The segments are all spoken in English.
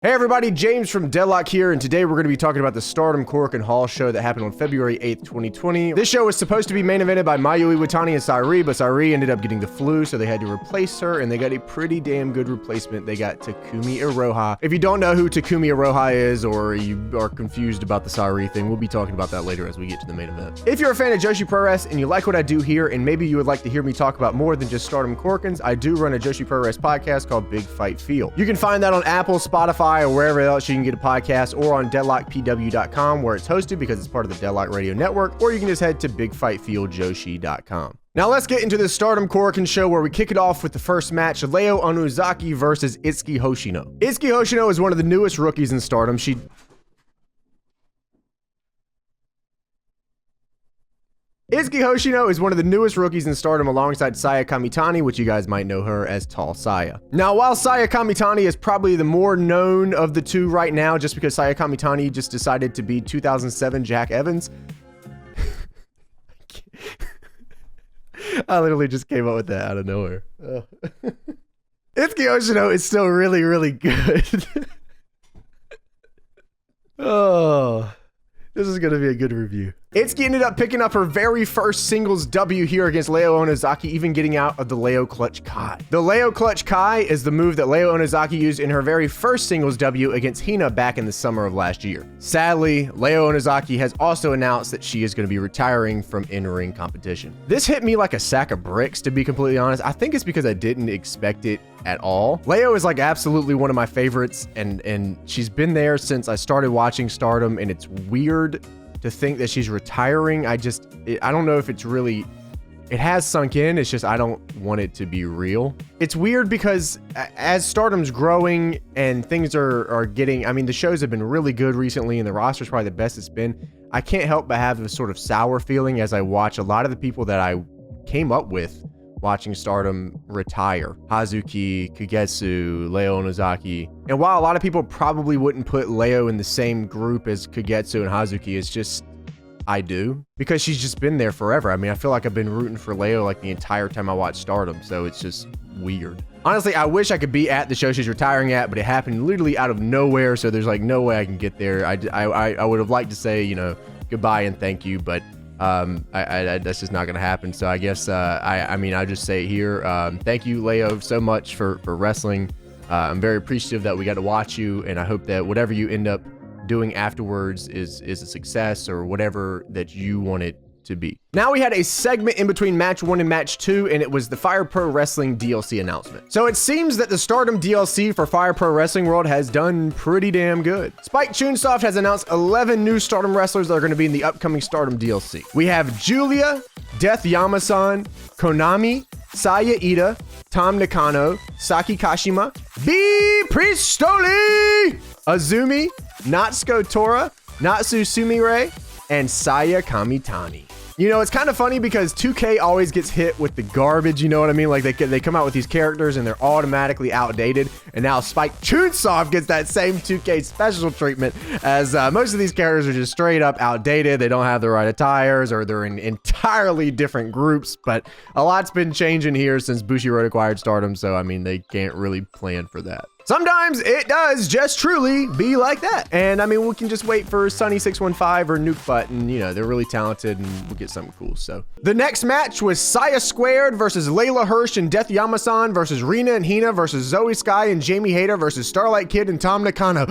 Hey everybody, James from Deadlock here, and today we're going to be talking about the Stardom Korakuen Hall show that happened on February 8th, 2020. This show was supposed to be main evented by Mayu Iwatani and Sairi, but Sairi ended up getting the flu, so they had to replace her, and they got a pretty damn good replacement. They got Takumi Iroha. If you don't know who Takumi Iroha is, or you are confused about the Sairi thing, we'll be talking about that later as we get to the main event. If you're a fan of Joshi Pro Wrest and you like what I do here, and maybe you would like to hear me talk about more than just Stardom Korakuens, I do run a Joshi Pro Wrest podcast called Big Fight Feel. You can find that on Apple, Spotify, or wherever else you can get a podcast, or on DEADLOCKPW.com where it's hosted because it's part of the Deadlock Radio Network, or you can just head to BigFightFeelJoshi.com. Now let's get into this Stardom Korakuen show where we kick it off with the first match, Leo Onozaki versus Itsuki Hoshino. Itsuki Hoshino is one of the newest rookies in Stardom. Itsuki Hoshino is one of the newest rookies in Stardom alongside Saya Kamitani, which you guys might know her as Tall Saya. Now, while Saya Kamitani is probably the more known of the two right now, just because Saya Kamitani just decided to be 2007 Jack Evans. I literally just came up with that out of nowhere. Itsuki Hoshino is still really, really good. Oh, this is going to be a good review. Itsuki ended up picking up her very first singles W here against Leo Onozaki, even getting out of the Leo Clutch Kai. The Leo Clutch Kai is the move that Leo Onozaki used in her very first singles W against Hina back in the summer of last year. Sadly, Leo Onozaki has also announced that she is going to be retiring from in-ring competition. This hit me like a sack of bricks, to be completely honest. I think it's because I didn't expect it at all. Leo is like absolutely one of my favorites, and she's been there since I started watching Stardom, and it's weird to think that she's retiring. I don't know if it's really, it has sunk in. It's just, I don't want it to be real. It's weird because as Stardom's growing and things are getting, I mean, the shows have been really good recently and the roster's probably the best it's been. I can't help but have a sort of sour feeling as I watch a lot of the people that I came up with watching Stardom retire. Hazuki, Kagetsu, Leo Onozaki. And while a lot of people probably wouldn't put Leo in the same group as Kagetsu and Hazuki, it's just, I do. Because she's just been there forever. I mean, I feel like I've been rooting for Leo like the entire time I watched Stardom, so it's just weird. Honestly, I wish I could be at the show she's retiring at, but it happened literally out of nowhere, so there's like no way I can get there. I would have liked to say, you know, goodbye and thank you, but that's just not gonna happen. So I guess I mean I'll just say it here. Thank you, Leo, so much for wrestling. I'm very appreciative that we got to watch you, and I hope that whatever you end up doing afterwards is a success, or whatever that you want it to be. Now we had a segment in between match 1 and match 2, and it was the Fire Pro Wrestling DLC announcement. So it seems that the Stardom DLC for Fire Pro Wrestling World has done pretty damn good. Spike Chunsoft has announced 11 new Stardom wrestlers that are going to be in the upcoming Stardom DLC. We have Julia, Death Yamasan, Konami, Saya Ida, Tam Nakano, Saki Kashima, Bea Priestley, Azumi, Natsuko Tora, Natsu Sumire, and Saya Kamitani. You know, it's kind of funny because 2K always gets hit with the garbage, you know what I mean? Like they come out with these characters and they're automatically outdated, and now Spike Chunsoft gets that same 2K special treatment, as most of these characters are just straight up outdated. They don't have the right attires, or they're in entirely different groups, but a lot's been changing here since Bushiroad acquired Stardom, so I mean, they can't really plan for that. Sometimes it does just truly be like that. And I mean, we can just wait for Sunny615 or Nuke Butt, and you know, they're really talented and we'll get something cool. So the next match was Saya Squared versus Layla Hirsch and Death Yamasan versus Rina and Hina versus Zoe Sky and Jamie Hayter versus Starlight Kid and Tam Nakano.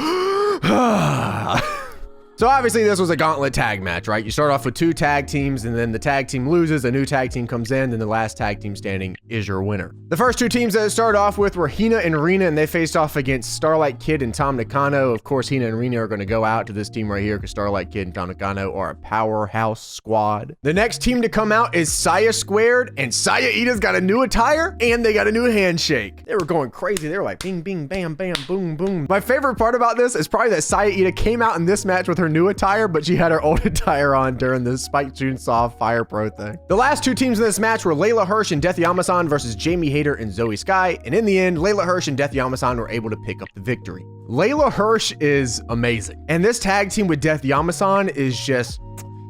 So obviously this was a gauntlet tag match, right? You start off with 2 tag teams, and then the tag team loses, a new tag team comes in, and the last tag team standing is your winner. The first 2 teams that it started off with were Hina and Rina, and they faced off against Starlight Kid and Tam Nakano. Of course, Hina and Rina are going to go out to this team right here because Starlight Kid and Tam Nakano are a powerhouse squad. The next team to come out is Saya Squared, and Saya Ida's got a new attire, and they got a new handshake. They were going crazy. They were like bing, bing, bam, bam, boom, boom. My favorite part about this is probably that Saya Ida came out in this match with her new attire, but she had her old attire on during the Spike Chunsoft Fire Pro thing. The last 2 teams in this match were Layla Hirsch and Death Yamasan versus Jamie Hayter and Zoe Sky, and in the end, Layla Hirsch and Death Yamasan were able to pick up the victory. Layla Hirsch is amazing, and this tag team with Death Yamasan is just,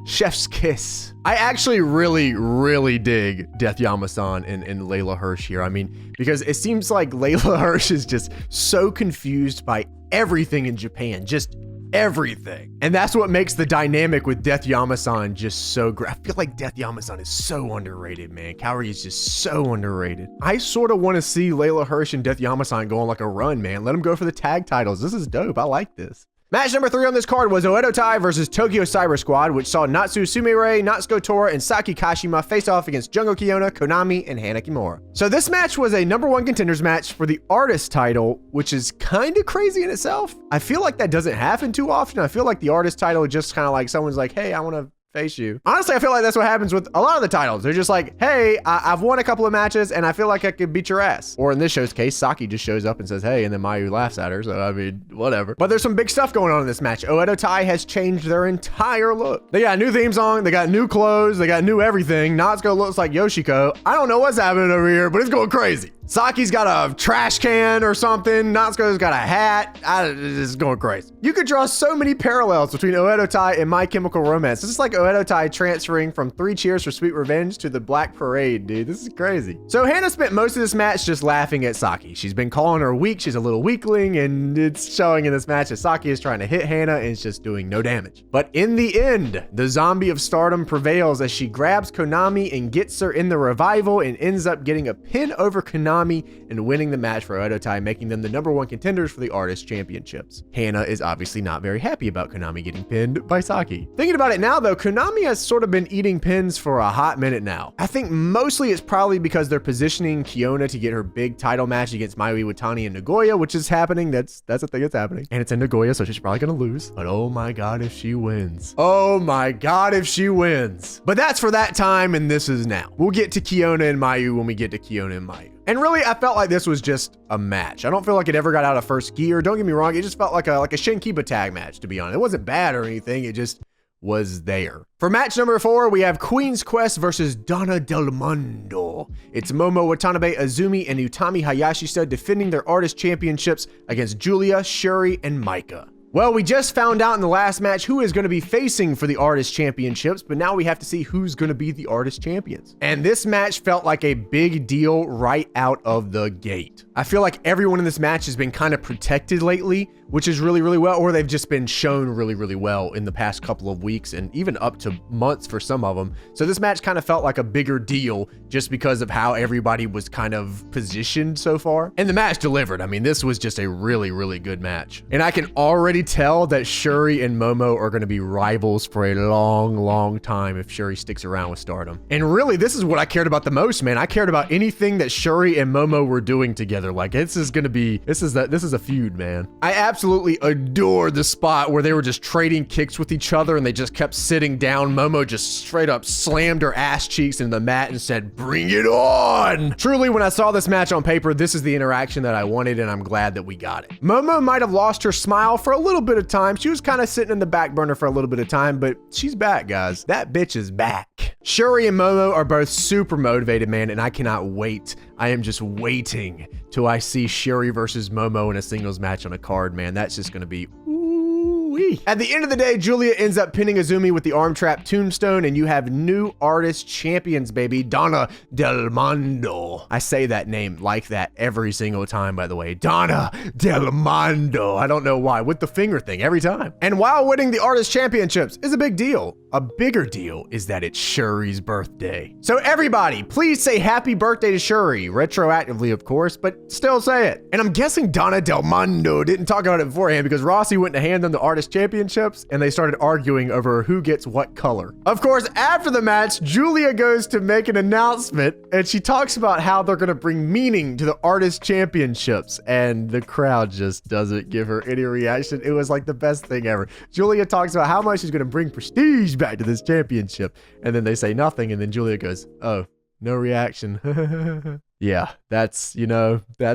Chef's kiss. I actually really dig Death Yama-san and Layla Hirsch here. I mean, because it seems like Layla Hirsch is just so confused by everything in Japan, just everything. And that's what makes the dynamic with Death Yama-san just so great. I feel like Death Yama-san is so underrated, man. Kaori is just so underrated. I sort of want to see Layla Hirsch and Death Yama-san go on like a run, man. Let them go for the tag titles. This is dope. I like this. Match number 3 on this card was Oedo Tai versus Tokyo Cyber Squad, which saw Natsu Sumire, Natsuko Tora, and Saki Kashima face off against Jungo Kiona, Konami, and Hana Kimura. So this match was a number 1 contenders match for the artist title, which is kind of crazy in itself. I feel like that doesn't happen too often. I feel like the artist title just kind of like someone's like, hey, I want to face you. Honestly, I feel like that's what happens with a lot of the titles. They're just like, hey, I've won a couple of matches and I feel like I could beat your ass. Or in this show's case, Saki just shows up and says, hey, and then Mayu laughs at her. So, I mean, whatever. But there's some big stuff going on in this match. Oedo Tai has changed their entire look. They got a new theme song. They got new clothes. They got new everything. Natsuko looks like Yoshiko. I don't know what's happening over here, but it's going crazy. Saki's got a trash can or something. Natsuko's got a hat. It's going crazy. You could draw so many parallels between Oedo Tai and My Chemical Romance. This is like Oedo Tai transferring from 3 Cheers for Sweet Revenge to the Black Parade, dude. This is crazy. So Hana spent most of this match just laughing at Saki. She's been calling her weak. She's a little weakling, and it's showing in this match that Saki is trying to hit Hana and it's just doing no damage. But in the end, the zombie of Stardom prevails as she grabs Konami and gets her in the revival and ends up getting a pin over Konami and winning the match for Oedo Tai, making them the number 1 contenders for the Artist Championships. Hana is obviously not very happy about Konami getting pinned by Saki. Thinking about it now though, Konami has sort of been eating pins for a hot minute now. I think mostly it's probably because they're positioning Kiona to get her big title match against Mayu Iwatani in Nagoya, which is happening. That's a thing that's happening. And it's in Nagoya, so she's probably gonna lose. But oh my God, if she wins. Oh my God, if she wins. But that's for that time, and this is now. We'll get to Kiona and Mayu when we get to Kiona and Mayu. And really, I felt like this was just a match. I don't feel like it ever got out of first gear. Don't get me wrong. It just felt like a Shinkiba tag match, to be honest. It wasn't bad or anything. It just was there. For match number 4, we have Queen's Quest versus Donna del Mondo. It's Momo Watanabe Azumi and Utami Hayashisa defending their artist championships against Julia, Shuri, and Maika. Well, we just found out in the last match who is going to be facing for the Artist Championships, but now we have to see who's going to be the Artist Champions. And this match felt like a big deal right out of the gate. I feel like everyone in this match has been kind of protected lately, which is really well, or they've just been shown really well in the past couple of weeks and even up to months for some of them. So this match kind of felt like a bigger deal just because of how everybody was kind of positioned so far. And the match delivered. I mean, this was just a really good match. And I can already tell that Shuri and Momo are going to be rivals for a long time if Shuri sticks around with Stardom. And really, this is what I cared about the most, man. I cared about anything that Shuri and Momo were doing together. Like, this is a feud, man. I absolutely adored the spot where they were just trading kicks with each other and they just kept sitting down. Momo just straight up slammed her ass cheeks into the mat and said, "Bring it on!" Truly, when I saw this match on paper, this is the interaction that I wanted, and I'm glad that we got it. Momo might have lost her smile for a little bit of time. She was kind of sitting in the back burner for a little bit of time, but she's back, guys. That bitch is back. Shuri and Momo are both super motivated, man, and I cannot wait. I am just waiting till I see Shuri versus Momo in a singles match on a card, man. That's just going to be ooh-wee. At the end of the day, Julia ends up pinning Azumi with the arm trap tombstone, and you have new artist champions, baby. Donna del Mondo. I say that name like that every single time, by the way. Donna del Mondo. I don't know why. With the finger thing every time. And while winning the artist championships is a big deal, a bigger deal is that it's Shuri's birthday. So everybody, please say happy birthday to Shuri. Retroactively, of course, but still say it. And I'm guessing Donna del Mondo didn't talk about it beforehand because Rossi went to hand them the artist championships and they started arguing over who gets what color. Of course, after the match, Julia goes to make an announcement and she talks about how they're going to bring meaning to the artist championships, and the crowd just doesn't give her any reaction. It was like the best thing ever. Julia talks about how much she's going to bring prestige back to this championship, and then they say nothing, and then Julia goes, "Oh, no reaction." Yeah, that's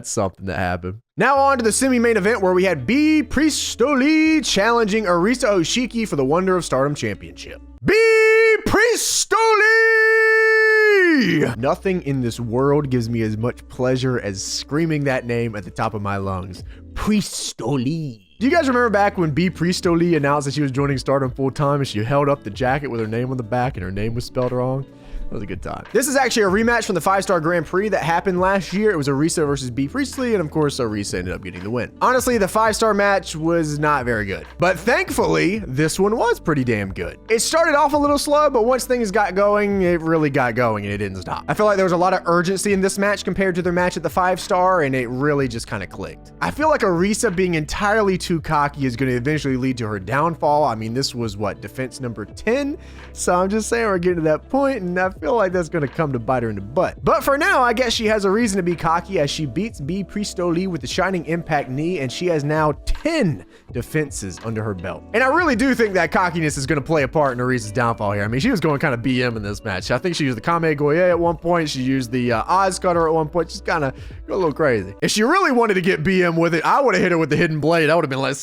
something that happened. Now on to the semi-main event where we had Bea Priestley challenging Arisa Hoshiki for the Wonder of Stardom Championship. Bea Priestley! Nothing in this world gives me as much pleasure as screaming that name at the top of my lungs. Priestley. Do you guys remember back when Bea Priestley announced that she was joining Stardom full-time and she held up the jacket with her name on the back and her name was spelled wrong? That was a good time. This is actually a rematch from the 5-star Grand Prix that happened last year. It was Arisa versus Bea Priestley, and of course, Arisa ended up getting the win. Honestly, the 5-star match was not very good, but thankfully, this one was pretty damn good. It started off a little slow, but once things got going, it really got going and it didn't stop. I feel like there was a lot of urgency in this match compared to their match at the 5-star, and it really just kind of clicked. I feel like Arisa being entirely too cocky is going to eventually lead to her downfall. I mean, this was what, defense number 10? So I'm just saying we're getting to that point, and I feel like that's going to come to bite her in the butt. But for now, I guess she has a reason to be cocky as she beats Bea Priestley with the Shining Impact knee, and she has now 10 defenses under her belt. And I really do think that cockiness is going to play a part in Arisa's downfall here. I mean, she was going kind of BM in this match. I think she used the Kame Goye at one point. She used the Oz Cutter at one point. She's kind of go a little crazy. If she really wanted to get BM with it, I would have hit her with the Hidden Blade. I would have been like,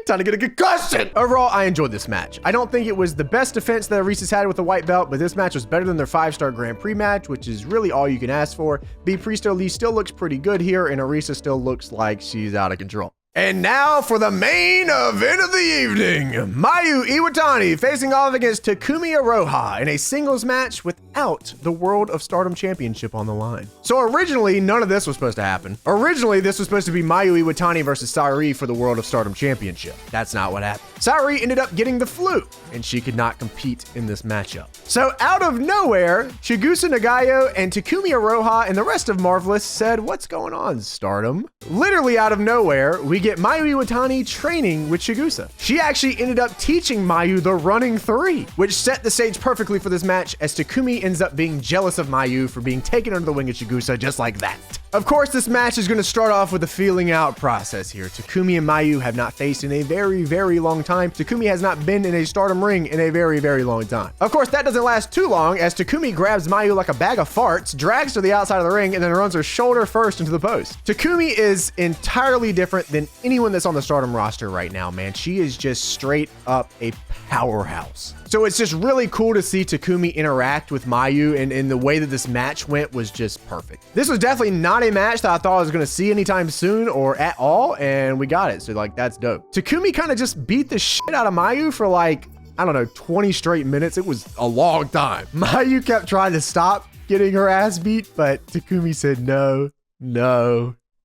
time to get a concussion. Overall, I enjoyed this match. I don't think it was the best defense that Arisa's had with the white belt, but this match was better than their 5-star Grand Prix match, which is really all you can ask for. Bea Priestley still looks pretty good here, and Arisa still looks like she's out of control. And now for the main event of the evening. Mayu Iwatani facing off against Takumi Iroha in a singles match without the World of Stardom Championship on the line. So originally, none of this was supposed to happen. Originally, this was supposed to be Mayu Iwatani versus Saori for the World of Stardom Championship. That's not what happened. Saori ended up getting the flu, and she could not compete in this matchup. So out of nowhere, Chigusa Nagayo and Takumi Iroha and the rest of Marvelous said, "What's going on, Stardom?" Literally out of nowhere, we get Mayu Iwatani training with Chigusa. She actually ended up teaching Mayu the running 3, which set the stage perfectly for this match as Takumi ends up being jealous of Mayu for being taken under the wing of Chigusa just like that. Of course, this match is going to start off with a feeling out process here. Takumi and Mayu have not faced in a very, very long time. Takumi has not been in a Stardom ring in a very, very long time. Of course, that doesn't last too long as Takumi grabs Mayu like a bag of farts, drags her to the outside of the ring, and then runs her shoulder first into the post. Takumi is entirely different than anyone that's on the Stardom roster right now, man. She is just straight up a powerhouse. So it's just really cool to see Takumi interact with Mayu, and the way that this match went was just perfect. This was definitely not a match that I thought I was going to see anytime soon or at all, and we got it. So like, that's dope. Takumi kind of just beat the shit out of Mayu for like, I don't know, 20 straight minutes. It was a long time. Mayu kept trying to stop getting her ass beat, but Takumi said, no,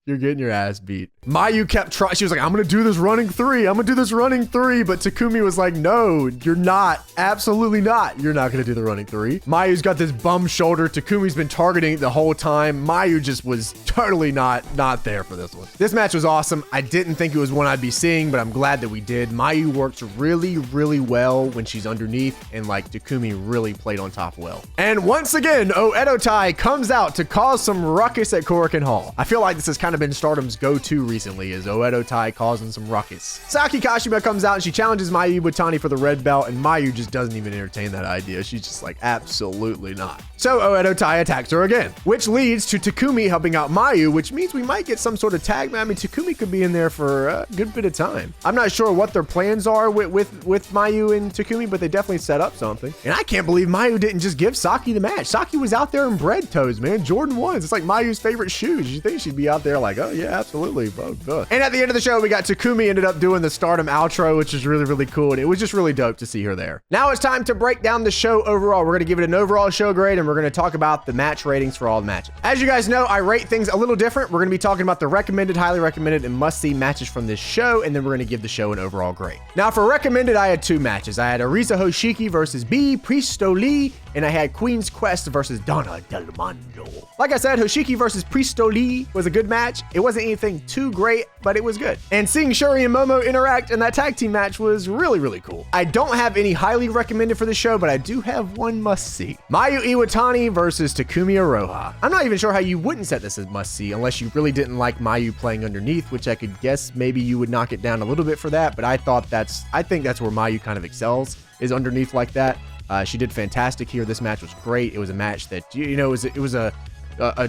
you're getting your ass beat. Mayu kept trying. She was like, I'm going to do this running 3. I'm going to do this running 3. But Takumi was like, no, you're not. Absolutely not. You're not going to do the running 3. Mayu's got this bum shoulder. Takumi's been targeting it the whole time. Mayu just was totally not there for this one. This match was awesome. I didn't think it was one I'd be seeing, but I'm glad that we did. Mayu works really, really well when she's underneath, and like Takumi really played on top well. And once again, Oedo Tai comes out to cause some ruckus at Korakuen Hall. I feel like this has kind of been Stardom's go-to recently, is Oedo Tai causing some ruckus. Saki Kashima comes out and she challenges Mayu Iwatani for the red belt, and Mayu just doesn't even entertain that idea. She's just like, absolutely not. So Oedo Tai attacks her again, which leads to Takumi helping out Mayu, which means we might get some sort of tag. I mean, Takumi could be in there for a good bit of time. I'm not sure what their plans are with Mayu and Takumi, but they definitely set up something. And I can't believe Mayu didn't just give Saki the match. Saki was out there in bread toes, man. Jordan 1s. It's like Mayu's favorite shoes. You think she'd be out there like, oh yeah, absolutely. And at the end of the show, we got Takumi ended up doing the Stardom outro, which is really, really cool. And it was just really dope to see her there. Now it's time to break down the show overall. We're going to give it an overall show grade, and we're going to talk about the match ratings for all the matches. As you guys know, I rate things a little different. We're going to be talking about the recommended, highly recommended, and must-see matches from this show, and then we're going to give the show an overall grade. Now for recommended, I had 2 matches. I had Arisa Hoshiki versus Bea Priestley, and I had Queen's Quest versus Donna del Mondo. Like I said, Hoshiki versus Priestley was a good match. It wasn't anything too great, but it was good. And seeing Shuri and Momo interact in that tag team match was really, really cool. I don't have any highly recommended for the show, but I do have one must-see. Mayu Iwatani versus Takumi Iroha. I'm not even sure how you wouldn't set this as must-see unless you really didn't like Mayu playing underneath, which I could guess maybe you would knock it down a little bit for that, but I think that's where Mayu kind of excels, is underneath like that. She did fantastic here. This match was great. It was a match that, you know, it was a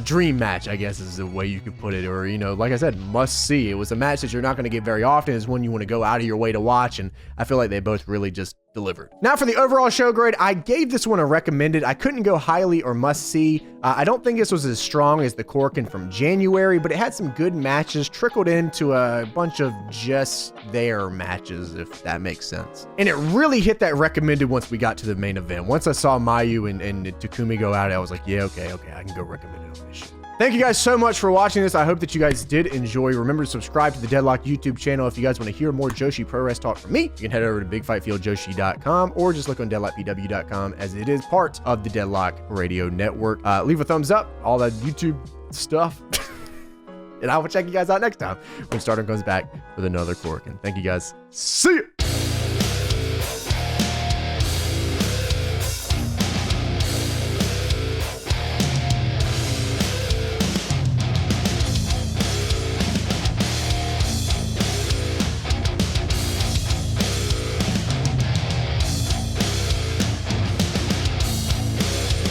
dream match, I guess is the way you could put it, or, you know, like I said, must see. It was a match that you're not going to get very often. It's one you want to go out of your way to watch, and I feel like they both really just delivered. Now for the overall show grade, I gave this one a recommended. I couldn't go highly or must see. I don't think this was as strong as the Korakuen from January, but it had some good matches, trickled into a bunch of just there matches, if that makes sense. And it really hit that recommended once we got to the main event. Once I saw Mayu and Takumi go at it, I was like, yeah, okay, I can go recommend it on this shit. Thank you guys so much for watching this. I hope that you guys did enjoy. Remember to subscribe to the Deadlock YouTube channel. If you guys want to hear more Joshi Pro Wrestling talk from me, you can head over to bigfightfieldjoshi.com or just look on deadlockpw.com, as it is part of the Deadlock Radio Network. Leave a thumbs up, all that YouTube stuff. And I will check you guys out next time when Stardom comes back with another Korakuen. Thank you guys. See ya.